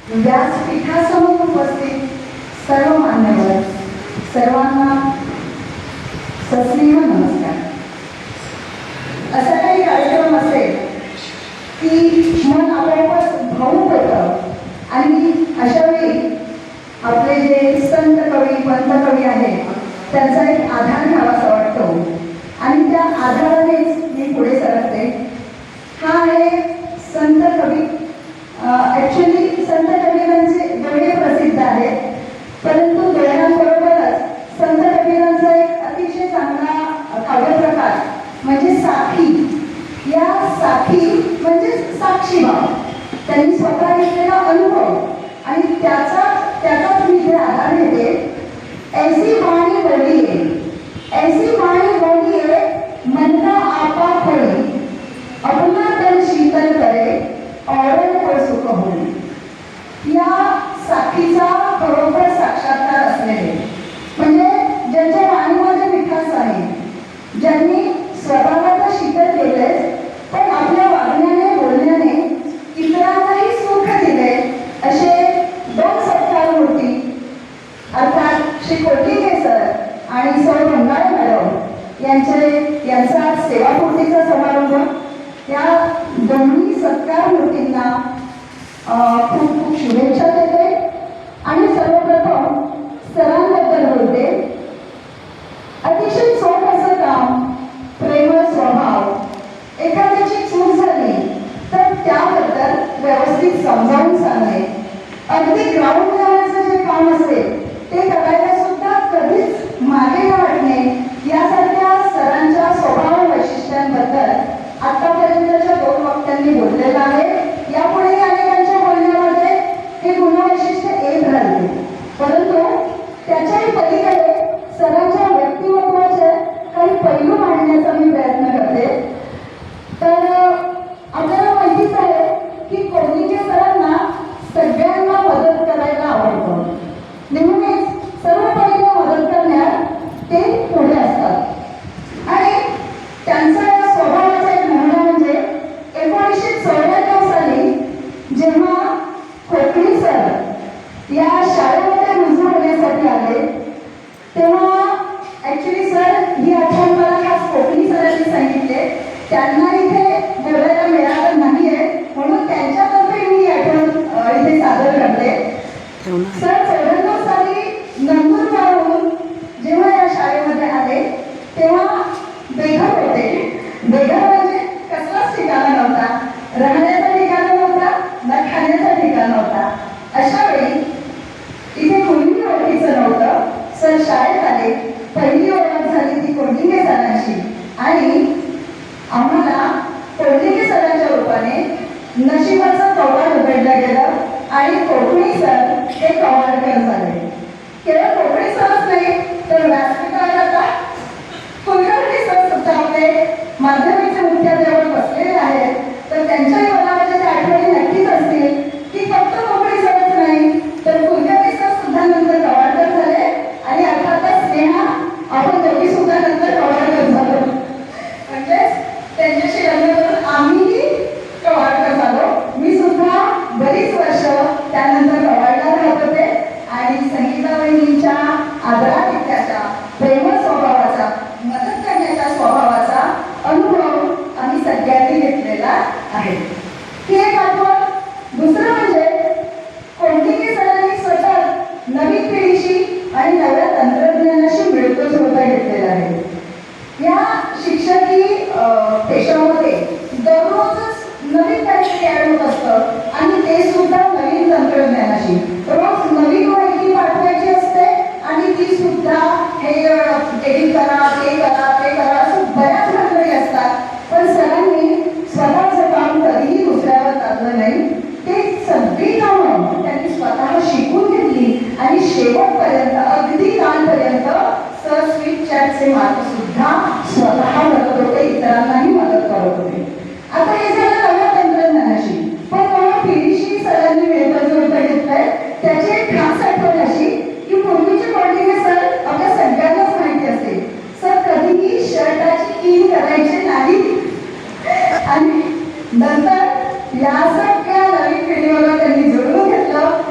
व्यासपीठासमोर उपस्थित सर्व मान्यवर, सर्वांना सस्नेह नमस्कार. असा काही कार्यक्रम असेल की मन आपोआपच भावूक होतं आणि अशा वेळी आपले जे संत कवी पंत कवी आहेत त्यांचा एक आधार घ्यावासा वाटतो आणि त्या आधारानेच मी पुढे सरकते. हा आहे संत कवी. ॲक्च्युली संत कबीरांचे दोहे प्रसिद्ध आहेत, परंतु दोह्यांबरोबरच संत कबीरांचा एक अतिशय चांगला काव्यप्रकार म्हणजे साखी. या साखी म्हणजे साक्षीभाव, त्यांनी स्वतः घेतलेला अनुभव आणि त्याचाच मी इथे आधार घेते. ऐसी वाणी बोलिये, ऐसी वाणी बोलिये, मन का आपा खोली, अपना तन शीतल करे, औरों को सुख होई. या साखीचा बरोबर साक्षात्कार असलेले म्हणजे ज्यांच्या वाणीमध्ये मिठास आहे, ज्यांनी स्वतःला तर शीतल केलेच पण आपल्या वागण्याने बोलण्याने इतरांनाही सुख दिले, असे दोन सत्कार मूर्ती अर्थात श्री कोटिके सर आणि सौ बंगाळे मॅडम यांचा सेवापूर्तीचा समारंभ. या दोन्ही सत्कार मूर्तींना खूप खूप शुभेच्छा देते आणि सर्वप्रथम सरांबद्दल बोलते. अतिशय सोप असं काम, प्रेमळ स्वभाव, एखाद्याची चूक झाली तर त्याबद्दल व्यवस्थित समजावून सांगणे, अगदी ग्राउंड लेवलचं जे काम असेल ते करायला सुद्धा कधीच मागे न हटणे, यासारख्या सरांच्या स्वभाव वैशिष्ट्यांबद्दल आतापर्यंतच्या 2 वक्त्यांनी बोललेलं आहे. यापुढे अनेकांच्या बोलण्यामध्ये हे गुणवैशिष्ट्य येत राहिले, परंतु त्याच्याही पलीकडे सरांच्या व्यक्तिमत्वाचे काही पैलू मांडण्याचा मी प्रयत्न करते. तर आपल्याला माहितीच आहे की कोटिके सरांना सगळ्यांना मदत करायला आवडतं. नेहमीच सर्व पहिले मदत करण्यात ते पुढे असतात आणि त्यांचा या स्वभावाचा एक नमुना म्हणजे 1994 साली जेव्हा कोकणी सर या शाळेमध्ये रुजू होण्यासाठी आले तेव्हा ॲक्च्युली सर ही आठवण मला खास कोकणी सरांनी सांगितले. त्यांना इथे बोलायला मिळालं नाही आहे म्हणून त्यांच्यातर्फे मी आठवण इथे सादर करते. सर 94 साली नंदुरबारहून जेव्हा या शाळेमध्ये आले तेव्हा बेघर होते. बेघर म्हणजे कसलाच ठिकाणा नव्हता, राहण्याचा ठिकाणा नव्हता, ना खाण्याचा ठिकाणा नव्हता. अशा वेळी इथे कोणीही ओळखीचं नव्हतं. सर शाळेत आले, पहिली ओळख झाली ती कोटिके सरांची आणि आम्हाला कोटिके सरांच्या रूपाने नशिबाचं कवाड उघडलं गेलं आणि कोकणी सर हे कवाडकर झाले. केवळ कोकणी सरच नाही तर व्यासपीठावर आता कुलकर्णी सर सुद्धा आपले माध्यमिकचे मुख्याध्यापक बसलेले आहेत. तर त्यांच्याही मनामध्ये त्या आठवणी नक्कीच असतील की फक्त कोकणी सरच नाही तर कुलकर्णी सर सुद्धा नंतर कवाडकर झाले आणि अर्थातच स्नेहा आपण दोघी सुद्धा नंतर कवाडकर झालो. म्हणजेच त्यांच्याशी लग्न करून आम्हीही कवाडकर झालो. मी सुद्धा बरीच वर्ष त्यानंतर कवाडला राहत होते आणि संगीता वहिनींच्या आदरातिथ्याच्या, प्रेमळ स्वभावाचा, मदत करण्याच्या स्वभावाचा अनुभव आम्ही सगळ्यांनी घेतलेला आहे. ही एक आठवण. दुसरं म्हणजे कोटिके सरांनी सतत नवीन पिढीशी आणि नव्या तंत्रज्ञानाशी मिळतो जुळता घेतलेला आहे. या शिक्षकी पेशामध्ये दररोजच नवीन काहीतरी ॲड होत असतं आणि ते सुद्धा नवीन तंत्रज्ञानाशी. रोज नवीन माहिती पाठवायची असते आणि ती सुद्धा हे एडिट करा, ते करा, ते करा असं बऱ्याच भानगडी असतात. पण सरांनी स्वतःचं काम कधीही दुसऱ्यावर टाकलं नाही. ते सगळी कामं त्यांनी स्वतः शिकून घेतली आणि शेवटपर्यंत अगदी कालपर्यंत सर स्वीट चॅटचे मार्क सुद्धा स्वतः करत होते, इतरांनाही मदत करत होते. आता हे झालं नव्या तंत्रज्ञानाशी, पण नव्या पिढीशी सरांनी मिळतं जुळतं घेतलंय. त्याची एक खास आठवण अशी की पूर्वीचे कोटिके सर आपल्या सगळ्यांनाच माहिती असेल, सर कधीही शर्टाची इन करायचे नाही आणि नंतर या सगळ्या नवीन पिढीवर त्यांनी जुळवून घेतलं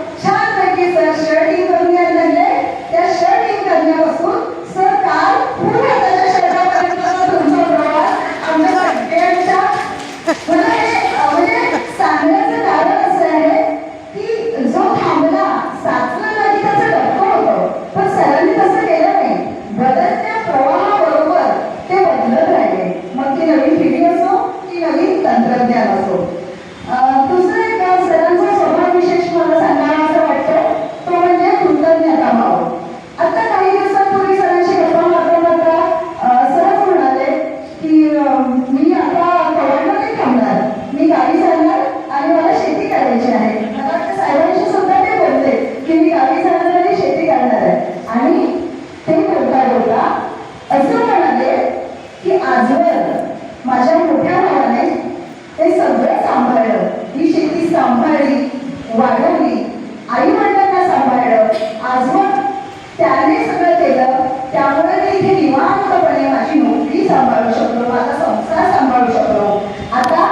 आई वडिलांना सांभाळलं, आजवर त्याने सगळं केलं. त्यामुळे मी इथे निवांतपणे माझी नोकरी सांभाळू शकलो, माझा संसार सांभाळू शकलो. आता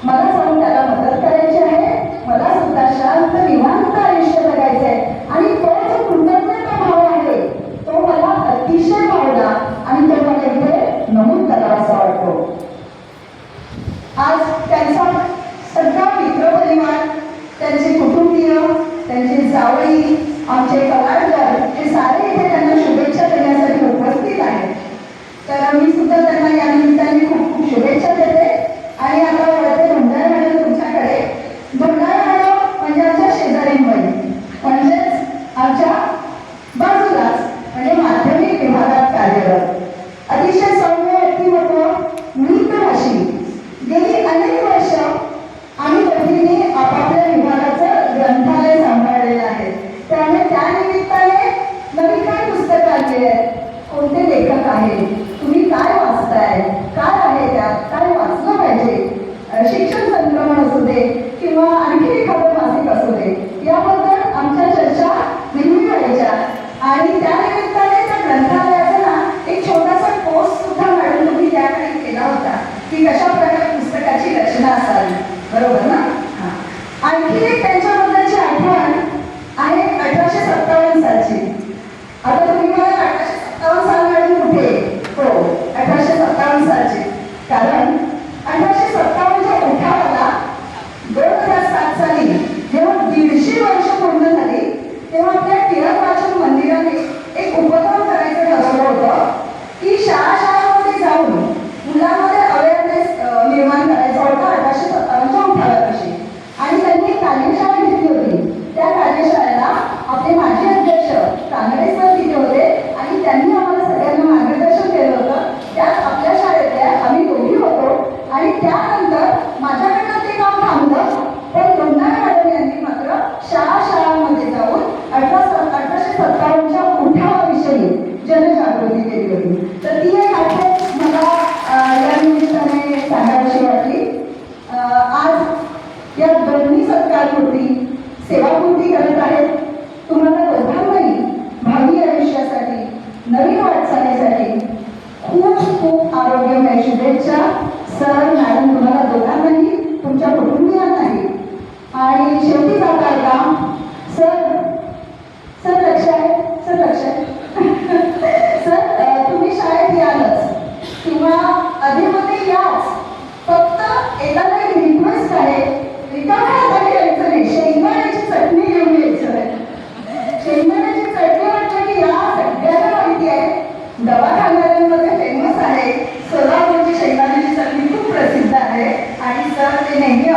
मला जाऊन त्याला मदत करायची आहे, मला सुद्धा शांत निवांत आयुष्य जगायचं आहे. आणि तो जो कृतज्ञता भाव आहे तो मला अतिशय भावला आणि तो मला इथे नमूद करावा असा वाटतो. आज त्यांचा सगळा मित्रपरिवार, त्यांचे कुटुंबीय, त्यांचे जावई, आमचे कलाकार हे सारे इथे त्यांना शुभेच्छा देण्यासाठी उपस्थित आहेत. तर मी सुद्धा त्यांना या निमित्ताने खूप खूप शुभेच्छा देते. आणि आता वळते भंडारा मॅडम तुमच्याकडे. भंडारा मॅडम म्हणजे आमच्या शेजारीण बहीण, म्हणजेच आमच्या बाजूलाच, म्हणजे माध्यमिक विभागात कार्यरत, अतिशय सौम्य व्यक्तिमत्व, मितभाषी. गेली अनेक वर्ष आम्ही दोघींनी आपापल्या विभागाचं ग्रंथालय सांभाळलेलं आहे. त्यामुळे त्या निमित्ताने नवीन काय पुस्तकं आली आहेत, कोणते लेखक आहेत, तुम्ही काय वाचताय, काय आहे त्यात, काय वाचलं पाहिजे, शिक्षण संक्रमण असू दे किंवा आणखी एखादं मासिक असू दे, याबद्दल आमच्या चर्चा नेहमी व्हायच्या. आणि त्या निमित्ताने त्या ग्रंथालयाचा ना एक छोटासा कोर्स सुद्धा मॅडम तुम्ही त्याकडे केला होता की कशा प्रकारे पुस्तकाची रचना असावी, बरोबर ना? आणखी एक त्यांच्याबद्दलची आठवण आहे 1857 सालची. आता तुम्ही मला 1857 साल मॅडम कुठे? हो, 1857 सालची. कारण 1857च्या उठावाला 2007 साली जेव्हा 150 वर्ष पूर्ण झाली तेव्हा आपल्या टिळक वाचन मंदिराने एक उपक्रम करायचं ठरवलं होतं की शाळांमध्ये जाऊन मुलांमध्ये अवेअरनेस निर्माण करायचा होता 1857च्या उठावापाशी. आणि त्यांनी एक कार्यशाळा घेतली होती. त्या कार्यशाळेला आपले माजी अध्यक्ष कानडे सर तिथे होते आणि त्यांनी आम्हाला सगळ्यांना मार्गदर्शन केलं होतं. त्यात आपल्या शाळेतल्या आम्ही दोघी होतो. आणि त्यानंतर माझ्याकडनं ते काम थांबलं, पण भंडारा मॅडम यांनी मात्र शाळांमध्ये जाऊन 1857च्या उठावाविषयी जनजागृती केली होती. तर ती एक आठवण मला या निमित्ताने सांगायची वाटली. आज या दोन्ही सत्कारपूर्ती सेवापूर्ती करत आहेत. तुम्हाला दोघांनाही भावी आयुष्यासाठी, नवीन वाटचालीसाठी खूप खूप आरोग्यमय शुभेच्छा. सर, मॅडम, तुम्हाला दोघांनाही, तुमच्या कुटुंबियांनाही. आणि शेवटी जाताय का सर? सर लक्ष आहे? सर लक्ष आहे? सर, तुम्ही शाळेत यालच किंवा अधेमध्ये याच, फक्त एखादा एक रिक्वेस्ट आहे, रिकाम्या हाताने यायचं नाही, शेंगदाण्याची चटणी घेऊन यायचं आहे. शेंगदाण्याची चटणी म्हटलं की या सगळ्यांना माहिती आहे, दवाखान्यांमध्ये फेमस आहे. सोलापूरची शेंगदाण्याची चटणी खूप प्रसिद्ध आहे आणि सर ते नेहमी